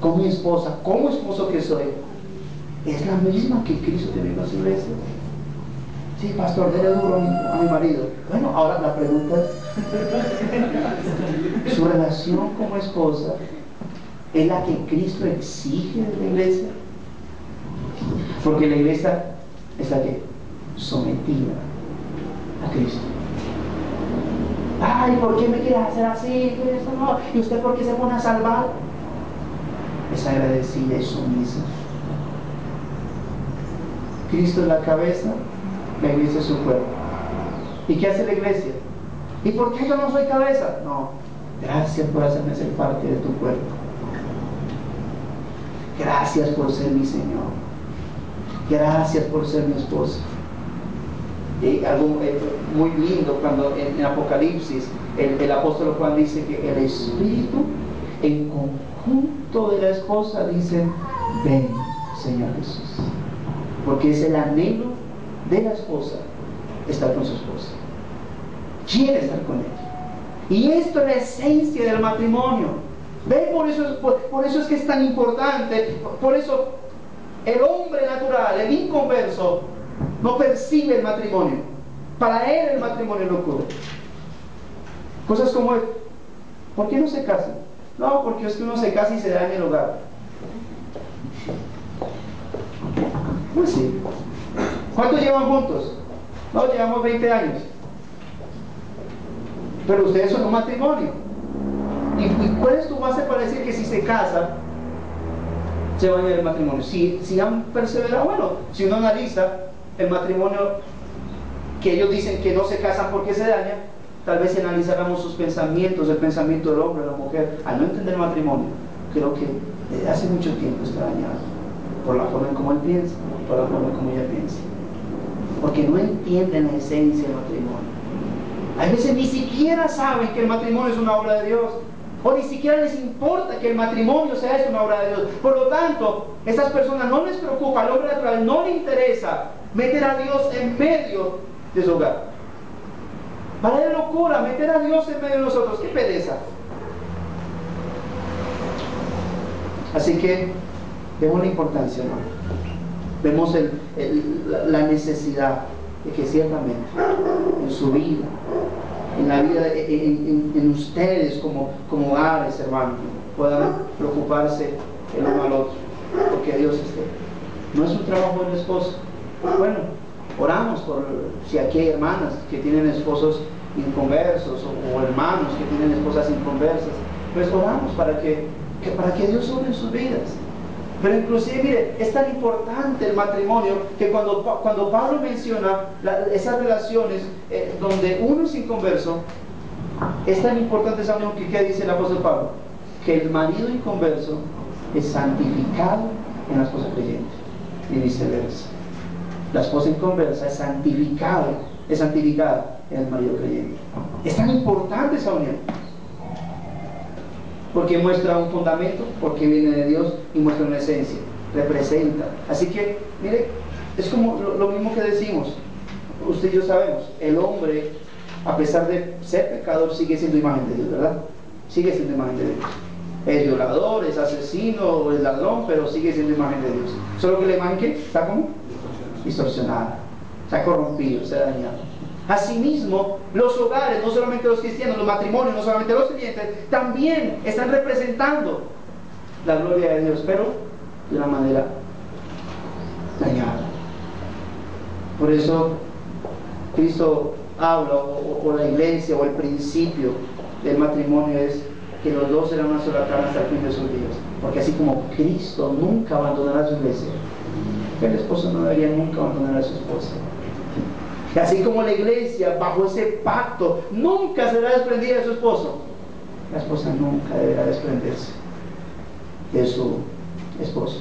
con mi esposa, como esposo que soy, ¿es la misma que Cristo tiene con su iglesia? Sí, pastor, dele duro a mi marido. Bueno, ahora la pregunta es, ¿su relación como esposa es la que Cristo exige de la iglesia? Porque la iglesia es la que sometida a Cristo. Ay, ¿por qué me quiere hacer así? Cristo no. ¿Y usted por qué se pone a salvar? Es agradecida y sumisa. Cristo es la cabeza, la iglesia es su cuerpo. ¿Y qué hace la iglesia? ¿Y por qué yo no soy cabeza? No, gracias por hacerme ser parte de tu cuerpo. Gracias por ser mi Señor. Gracias por ser mi esposa. Y algo muy lindo cuando en Apocalipsis el apóstol Juan dice que el Espíritu en conjunto de la esposa dice: ven, Señor Jesús. Porque es el anhelo de la esposa estar con su esposa. Quiere estar con ella. Y esto es la esencia del matrimonio. ¿Ven? Por eso es que es tan importante. Por eso el hombre natural, el inconverso, no percibe el matrimonio. Para él el matrimonio no ocurre. Cosas como, ¿por qué no se casan? No, porque es que uno se casa y se da en el hogar. Pues sí. ¿Cuántos llevan juntos? No, llevamos 20 años. Pero ustedes son un matrimonio. ¿Y cuál es tu base para decir que si se casa se va a dañar el matrimonio. Si han perseverado, bueno, si uno analiza el matrimonio que ellos dicen que no se casan porque se daña, tal vez si analizáramos sus pensamientos, el pensamiento del hombre, de la mujer, al no entender el matrimonio, creo que desde hace mucho tiempo está dañado, por la forma en cómo él piensa, por la forma en cómo ella piensa, porque no entienden la esencia del matrimonio. A veces ni siquiera saben que el matrimonio es una obra de Dios, o ni siquiera les importa que el matrimonio sea una obra de Dios. Por lo tanto, estas personas no les preocupa, al hombre natural no le interesa meter a Dios en medio de su hogar. Para él locura meter a Dios en medio de nosotros. ¡Qué pereza! Así que vemos la importancia, ¿no? Vemos la necesidad de que ciertamente en su vida, en la vida, en ustedes como hogares, hermanos, puedan preocuparse el uno al otro, porque Dios esté. No es un trabajo del esposo. Bueno, oramos por si aquí hay hermanas que tienen esposos inconversos o hermanos que tienen esposas inconversas, pues oramos para que Dios obre en sus vidas. Pero inclusive, mire, es tan importante el matrimonio que cuando Pablo menciona esas relaciones donde uno es inconverso, es tan importante esa unión que ¿qué dice el apóstol Pablo? Que el marido inconverso es santificado en la esposa creyente y viceversa. La esposa inconversa es santificada en el marido creyente. Es tan importante esa unión, porque muestra un fundamento, porque viene de Dios y muestra una esencia, representa. Así que, mire, es como lo mismo que decimos, usted y yo sabemos, el hombre, a pesar de ser pecador, sigue siendo imagen de Dios, ¿verdad? Sigue siendo imagen de Dios. Es violador, es asesino, es ladrón, pero sigue siendo imagen de Dios. Solo que la imagen que está como distorsionada, está corrompido, está dañado. Asimismo, los hogares, no solamente los cristianos, los matrimonios, no solamente los creyentes, también están representando la gloria de Dios, pero de una manera dañada. Por eso Cristo habla, o la iglesia, o el principio del matrimonio es que los dos serán una sola carne hasta el fin de sus días. Porque así como Cristo nunca abandonará a su iglesia, el esposo no debería nunca abandonar a su esposa. Así como la iglesia, bajo ese pacto, nunca será desprendida de su esposo, la esposa nunca deberá desprenderse de su esposo.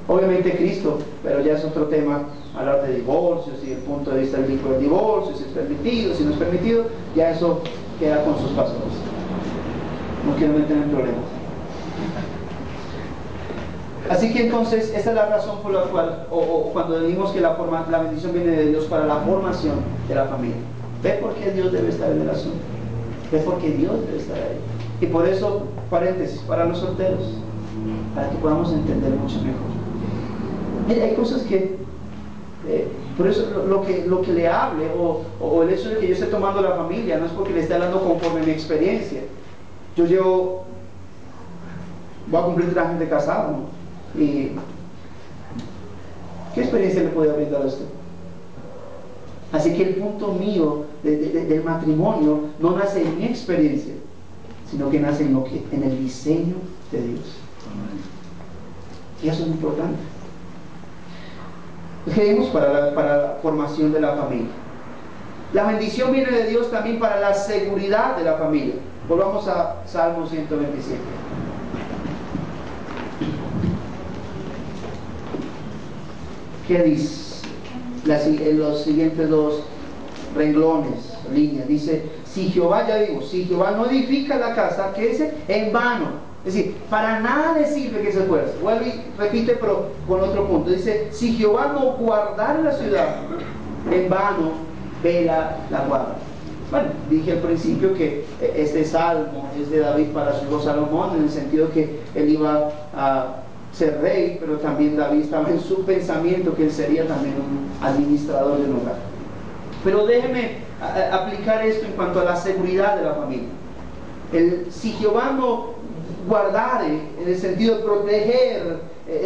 Obviamente Cristo, pero ya es otro tema, hablar de divorcios y el punto de vista bíblico del divorcio, si es permitido, si no es permitido, ya eso queda con sus pastores. No quiero meter en problemas. Así que entonces, esa es la razón por la cual, o cuando decimos que la bendición viene de Dios para la formación de la familia. ¿Ve por qué Dios debe estar en el asunto? ¿Ve por qué Dios debe estar ahí? Y por eso, paréntesis, para los solteros, para que podamos entender mucho mejor. Mira, hay cosas que, por eso lo que le hable, o el hecho de que yo esté tomando la familia, no es porque le esté hablando conforme mi experiencia. Yo voy a cumplir 3 años de casado, ¿no? ¿Y qué experiencia le puede brindar a usted? Así que el punto mío del matrimonio no nace en mi experiencia, sino que nace en el diseño de Dios. Y eso es importante. Creemos para la formación de la familia. La bendición viene de Dios también para la seguridad de la familia. Volvamos a Salmo 127. ¿Qué dice? Los siguientes 2 renglones, líneas. Dice, si Jehová no edifica la casa, ¿qué dice? En vano. Es decir, para nada le sirve que se esfuerce. Vuelve y repite, pero con otro punto. Dice, si Jehová no guardara la ciudad, en vano vela la guarda. Bueno, dije al principio que este salmo es de David para su hijo Salomón, en el sentido que él iba a ser rey, pero también David estaba en su pensamiento que él sería también un administrador de un hogar. Pero déjeme aplicar esto en cuanto a la seguridad de la familia. Si Jehová no guardare, en el sentido de proteger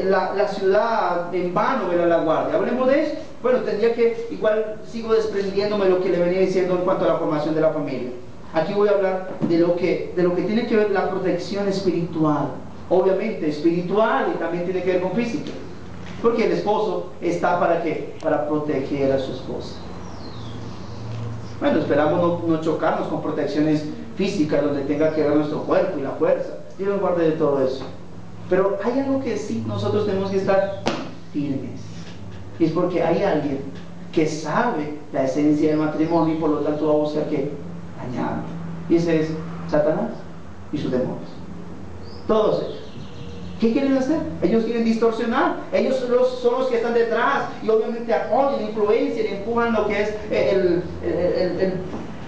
la ciudad, en vano verá la guardia. Hablemos de eso. Bueno, tendría que, igual sigo desprendiéndome de lo que le venía diciendo en cuanto a la formación de la familia. Aquí voy a hablar de lo que tiene que ver la protección espiritual obviamente espiritual y también tiene que ver con física. Porque el esposo está ¿para qué? Para proteger a su esposa. Bueno, esperamos no chocarnos con protecciones físicas donde tenga que ver nuestro cuerpo y la fuerza. Dios nos guarde de todo eso. Pero hay algo que sí nosotros tenemos que estar firmes. Y es porque hay alguien que sabe la esencia del matrimonio y por lo tanto va a buscar que dañarlo. Y ese es Satanás y sus demonios. Todos ellos. ¿Qué quieren hacer? Ellos quieren distorsionar. Ellos son los que están detrás y obviamente apoyan, influencian, empujan lo que es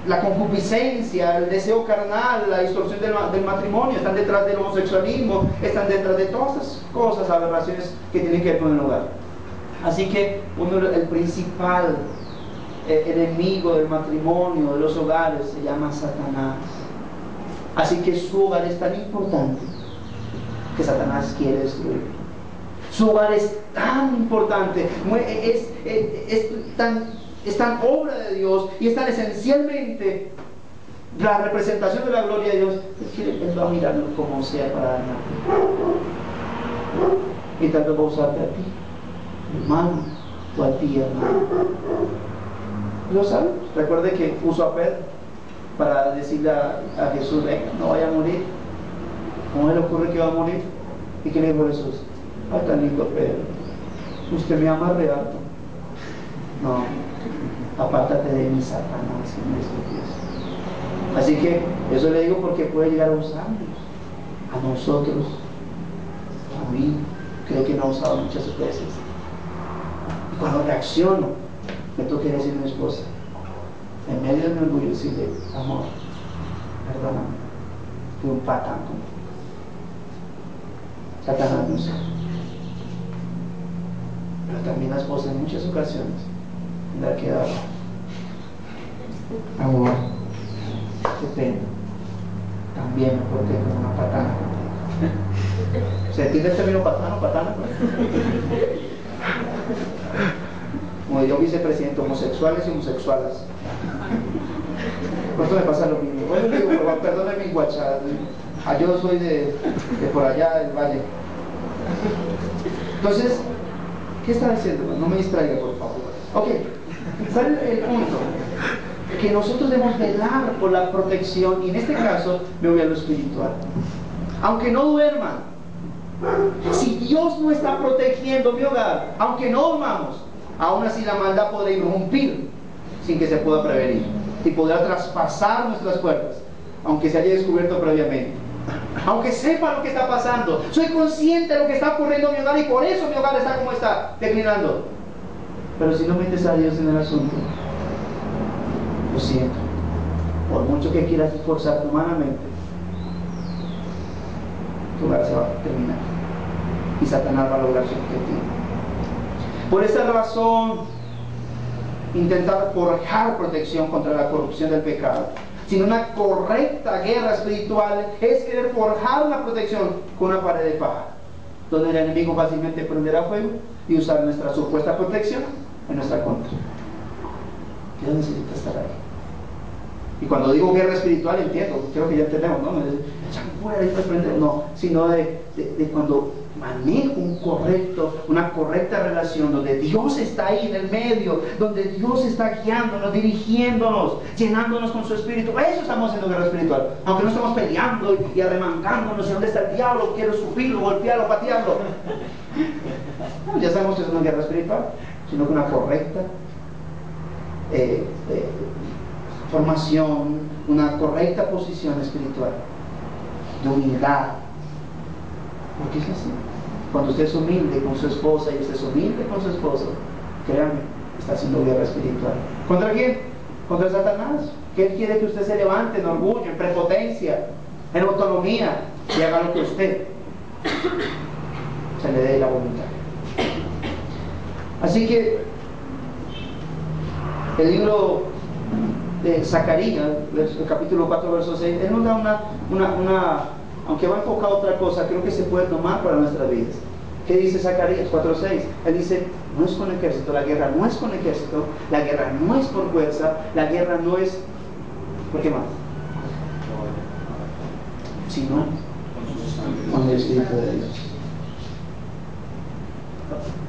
la concupiscencia, el deseo carnal, la distorsión del matrimonio. Están detrás del homosexualismo, están detrás de todas esas cosas, aberraciones que tienen que ver con el hogar. Así que el principal enemigo del matrimonio, de los hogares, se llama Satanás. Así que su hogar es tan importante que Satanás quiere destruir. Su hogar es tan importante, es tan obra de Dios y es tan esencialmente la representación de la gloria de Dios, que Él va a mirarlo como sea para dañarte. Y tal vez va a usarte a ti, hermano, o a ti, hermano. ¿Lo saben? Recuerde que puso a Pedro para decirle a Jesús: venga, no vaya a morir. ¿Cómo se le ocurre que va a morir? ¿Y qué le dijo Jesús? Ay, tan lindo Pedro, usted me ama re harto. No, apártate de mí, Satanás, que me estupidez. Así que eso le digo porque puede llegar a usarnos, a nosotros, a mí. Creo que no ha usado muchas veces. Y cuando reacciono, me toca decir a mi esposa, en medio de mi orgullo, decirle: amor, perdóname, fui un patán. Satanás no sabe. Pero también la esposa en muchas ocasiones tendrá que dar: amor, qué pena, también me porté como una patana. ¿Se entiende el término patano, patana? Como yo vicepresidente, homosexuales y homosexuales. ¿Cuánto me pasa lo mismo? Bueno, digo, perdóneme mi guachada. Yo soy de por allá del valle. Entonces, ¿qué está diciendo? No me distraiga, por favor. Ok, sale el punto. Que nosotros debemos velar por la protección, y en este caso me voy a lo espiritual. Aunque no duerman, si Dios no está protegiendo mi hogar, aunque no dormamos, aún así la maldad podrá irrumpir sin que se pueda prevenir y podrá traspasar nuestras puertas, aunque se haya descubierto previamente. Aunque sepa lo que está pasando, soy consciente de lo que está ocurriendo en mi hogar y por eso mi hogar está como está, declinando. Pero si no metes a Dios en el asunto, lo siento, por mucho que quieras esforzarte humanamente, tu hogar se va a terminar y Satanás va a lograr su objetivo. Por esa razón, intentar forjar protección contra la corrupción del pecado, sino una correcta guerra espiritual, es querer forjar una protección con una pared de paja, donde el enemigo fácilmente prenderá fuego y usar nuestra supuesta protección en nuestra contra. Dios necesita estar ahí. Y cuando digo guerra espiritual, entiendo, creo que ya entendemos, ¿no? No, sino de cuando manejo una correcta relación, donde Dios está ahí en el medio, donde Dios está guiándonos, dirigiéndonos, llenándonos con su espíritu. Eso estamos haciendo guerra espiritual, aunque no estamos peleando y arremangándonos, y dónde está el diablo, quiero subirlo, golpearlo, patearlo. No, ya sabemos que es una guerra espiritual, sino que una correcta formación, una correcta posición espiritual de humildad. Porque es así. Cuando usted es humilde con su esposa y usted es humilde con su esposo, créanme, está haciendo guerra espiritual. ¿Contra quién? Contra Satanás, que él quiere que usted se levante en orgullo, en prepotencia, en autonomía, y haga lo que usted se le dé la voluntad. Así que el libro de Zacarías, el capítulo 4, verso 6, él nos da una aunque va enfocado a otra cosa, creo que se puede tomar para nuestras vidas. ¿Qué dice Zacarías 4:6? Él dice: no es con ejército, la guerra no es con ejército, la guerra no es por fuerza, la guerra no es... ¿por qué más? Sino con el Espíritu de Dios.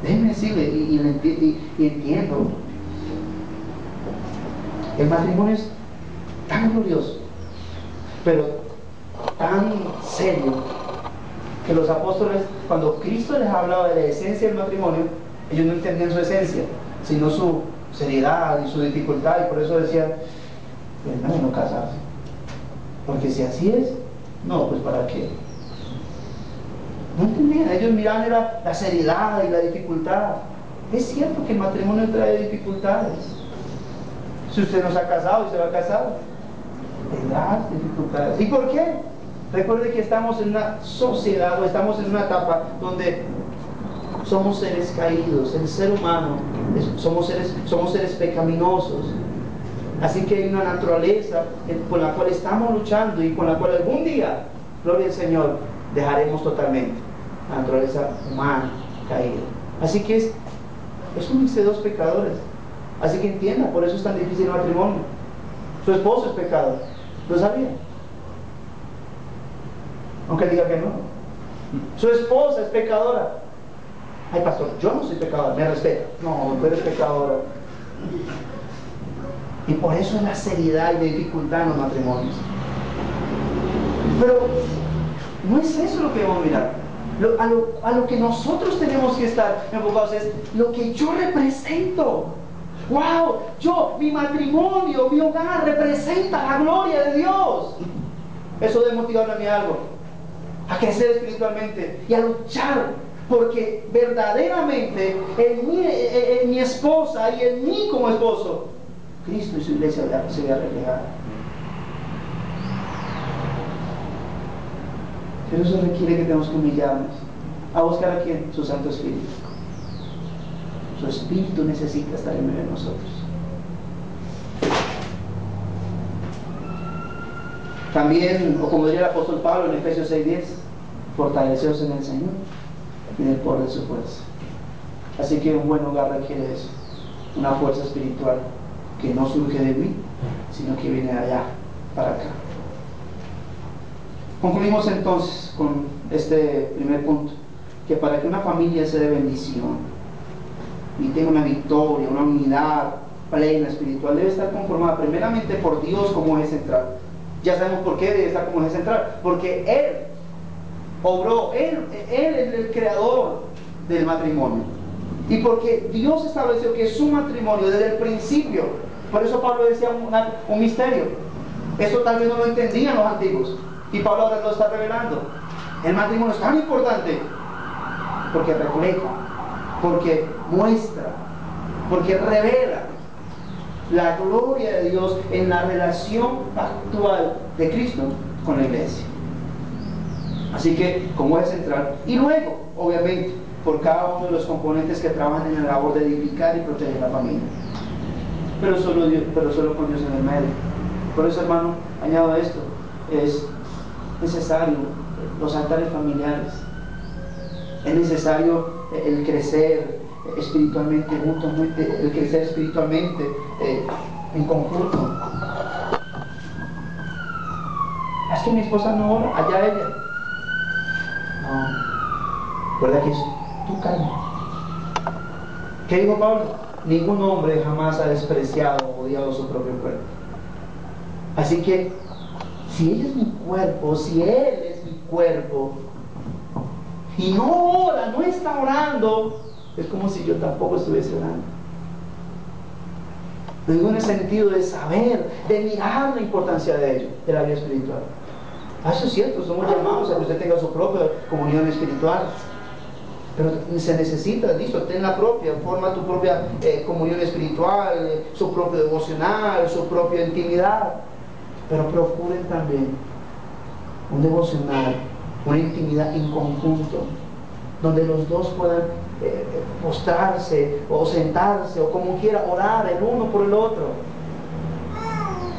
Déjenme decirle, y entiendo, el matrimonio es tan glorioso, pero tan serio, que los apóstoles, cuando Cristo les hablaba de la esencia del matrimonio, ellos no entendían su esencia, sino su seriedad y su dificultad, y por eso decían, pues no casarse, porque si así es, no, pues ¿para qué? No entendían, ellos miraban era la seriedad y la dificultad. Es cierto que el matrimonio trae dificultades. Si usted no se ha casado y se va a casar, tendrá dificultades. ¿Y por qué? Recuerde que estamos en una sociedad, o estamos en una etapa donde somos seres caídos. El ser humano somos seres pecaminosos. Así que hay una naturaleza con la cual estamos luchando y con la cual algún día, gloria al Señor, dejaremos totalmente la naturaleza humana caída. Así que es un mix de dos pecadores. Así que entienda, por eso es tan difícil el matrimonio. Su esposo es pecador, ¿lo sabía? Aunque diga que no. Su esposa es pecadora. Ay, pastor, yo no soy pecadora, me respeta. No, tú eres pecadora. Y por eso es la seriedad y la dificultad en los matrimonios. Pero no es eso lo que debemos mirar. A lo que nosotros tenemos que estar enfocados es lo que yo represento. ¡Wow! Mi matrimonio, mi hogar representa la gloria de Dios. Eso debe motivarme a mí algo, a crecer espiritualmente y a luchar, porque verdaderamente en mi esposa y en mí como esposo, Cristo y su iglesia se vea reflejada. Pero eso requiere que tenemos que humillarnos. ¿A buscar a quién? Su Santo Espíritu. Su Espíritu necesita estar en medio de nosotros. También, o como diría el apóstol Pablo en Efesios 6:10, fortaleceos en el Señor y en el poder de su fuerza. Así que un buen hogar requiere eso, una fuerza espiritual que no surge de mí, sino que viene de allá para acá. Concluimos entonces con este primer punto, que para que una familia sea de bendición y tenga una victoria, una unidad plena espiritual, debe estar conformada primeramente por Dios como eje central. Ya sabemos por qué debe estar como eje central, porque Él obró, Él es el creador del matrimonio, y porque Dios estableció que su matrimonio desde el principio, por eso Pablo decía un misterio. Eso tal vez no lo entendían los antiguos, y Pablo ahora lo está revelando. El matrimonio es tan importante porque refleja, porque muestra, porque revela la gloria de Dios en la relación actual de Cristo con la iglesia. Así que como es central, y luego obviamente por cada uno de los componentes que trabajan en la labor de edificar y proteger la familia, pero solo con Dios en el medio. Por eso, hermano, añado esto: es necesario los altares familiares, es necesario el crecer espiritualmente mutuamente, el crecer espiritualmente en conjunto. Es que mi esposa no ora, allá ella. No, recuerda que es tu carne. ¿Qué dijo Pablo? Ningún hombre jamás ha despreciado o odiado su propio cuerpo. Así que si ella es mi cuerpo, si él es mi cuerpo, y no ora, no está orando, es como si yo tampoco estuviese orando. Lo digo en el sentido de saber, de mirar la importancia de ello, de la vida espiritual. Eso es cierto, somos llamados a que usted tenga su propia comunión espiritual, pero se necesita, listo, ten la propia, forma tu propia comunión espiritual, su propio devocional, su propia intimidad, pero procuren también un devocional, una intimidad en conjunto, donde los dos puedan postrarse o sentarse o como quiera orar el uno por el otro.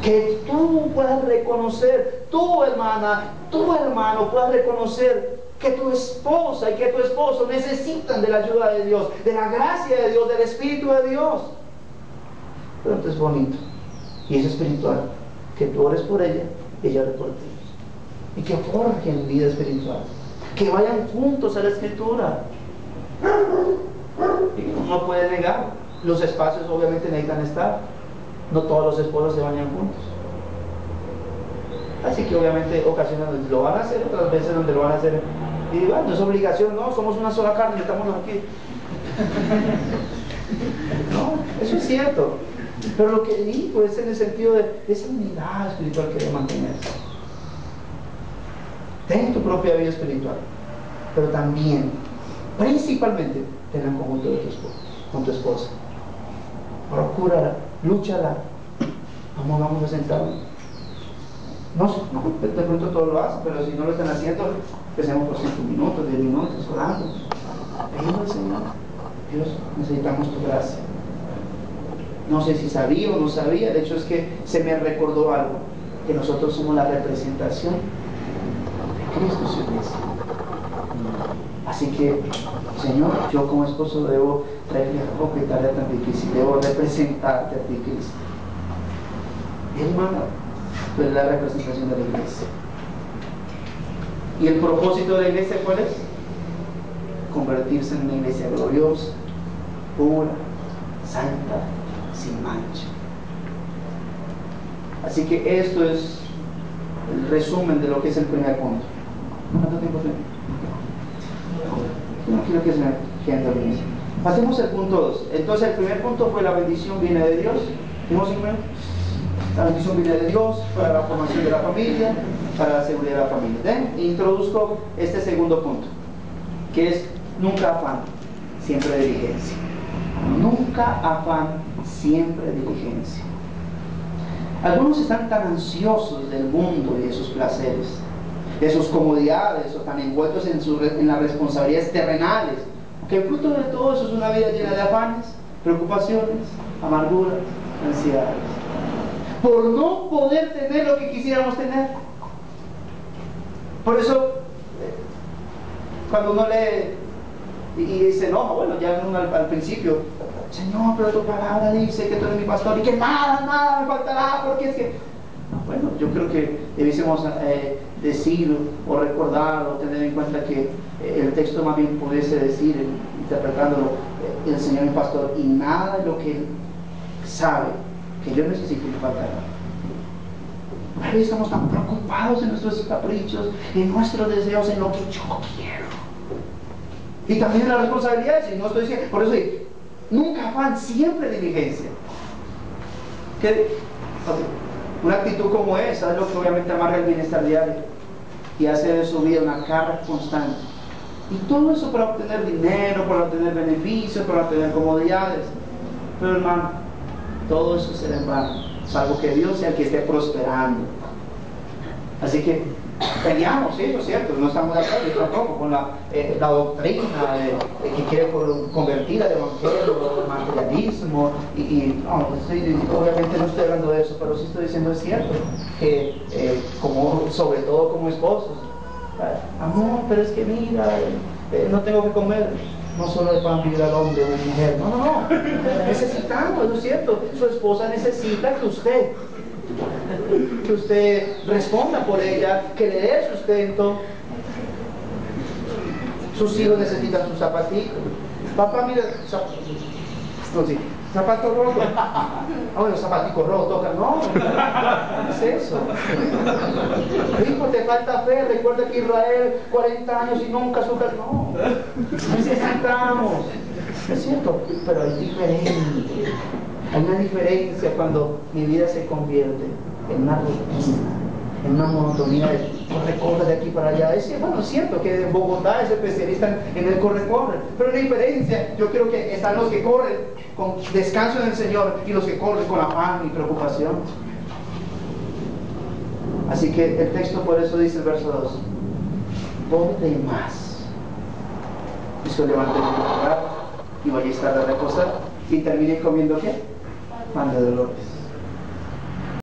Que tú puedas reconocer, tu hermana, tu hermano puedas reconocer que tu esposa y que tu esposo necesitan de la ayuda de Dios, de la gracia de Dios, del Espíritu de Dios. Pero entonces es bonito y es espiritual que tú ores por ella y ella ore por ti, y que forjen vida espiritual. que vayan juntos a la Escritura. Y uno puede negar, los espacios obviamente necesitan estar, no todos los esposos se bañan juntos. Así que obviamente ocasiones donde lo van a hacer, otras veces donde lo van a hacer, y bueno, no es obligación, no, somos una sola carne, estamos aquí. No, eso es cierto. Pero lo que digo es en el sentido de esa unidad espiritual que debe mantenerse. Ten tu propia vida espiritual, pero también, principalmente, ten el conjunto de tu esposo, con tu esposa. Procúrala, lúchala. Vamos a sentarnos. No sé, de pronto todos lo hacen, pero si no lo están haciendo, empecemos por 5 minutos, 10 minutos, orando. Pedimos al Señor, Dios, necesitamos tu gracia. No sé si sabía o no sabía, el hecho es que se me recordó algo, que nosotros somos la representación de Cristo en su iglesia. Así que, Señor, yo como esposo debo traerle algo que tarea tan difícil, debo representarte a ti, Cristo. Hermano, tú eres la representación de la iglesia. ¿Y el propósito de la iglesia cuál es? Convertirse en una iglesia gloriosa, pura, santa, sin mancha. Así que esto es el resumen de lo que es el primer punto. ¿Cuánto tiempo tengo? No quiero que se me queden dormidos. Pasemos al punto 2. Entonces el primer punto fue la bendición viene de Dios. ¿Tenemos 5 minutos? La bendición viene de Dios para la formación de la familia, para la seguridad de la familia. ¿Ven? Introduzco este segundo punto, que es nunca afán, siempre diligencia. Nunca afán, siempre diligencia. Algunos están tan ansiosos del mundo y de sus placeres, de sus comodidades, o tan envueltos en las responsabilidades terrenales, que el fruto de todo eso es una vida llena de afanes, preocupaciones, amarguras, ansiedades, por no poder tener lo que quisiéramos tener. Por eso, cuando uno lee y se enoja, bueno, ya uno al principio, Señor, pero tu palabra dice que tú eres mi pastor y que nada me faltará, porque es que, bueno, yo creo que debiésemos decir o recordar o tener en cuenta que el texto más bien pudiese decir, interpretándolo, el Señor es mi pastor y nada de lo que Él sabe que yo necesito me faltará. A veces estamos tan preocupados en nuestros caprichos, en nuestros deseos, en lo que yo quiero. Y también en las responsabilidades, y no estoy diciendo, por eso digo, nunca afán, siempre diligencia. Una actitud como esa es lo que obviamente amarga el bienestar diario y hace de su vida una carga constante. Y todo eso para obtener dinero, para obtener beneficios, para obtener comodidades. Pero hermano, todo eso será en vano, salvo que Dios sea el que esté prosperando. Así que peleamos, sí, eso es cierto, no estamos de acuerdo tampoco con la doctrina que quiere convertir al evangelio, al materialismo, no, obviamente no estoy hablando de eso, pero sí estoy diciendo es cierto, que sobre todo como esposos, amor, pero es que mira, no tengo que comer. No solo de pan vive al hombre o la mujer, no, necesitamos, eso es cierto, su esposa necesita que usted responda por ella, que le dé sustento. Sus hijos necesitan sus zapatitos. Papá, mira, zapato roto. Bueno, zapatico roto, no es eso. Hijo, te falta fe, recuerda que Israel 40 años y nunca azúcar, no. Necesitamos. Es cierto, pero es diferente. Hay una diferencia cuando mi vida se convierte en una rutina, en una monotonía de corre de aquí para allá. Es cierto que Bogotá es especialista en el corre, pero la diferencia, yo creo que están los que corren con descanso en el Señor y los que corren con afán y preocupación. Así que el texto por eso dice el verso 2: todo de más. Esto levanten el lugar y vaya a estar a reposar y termine comiendo ¿qué? Pan de dolores.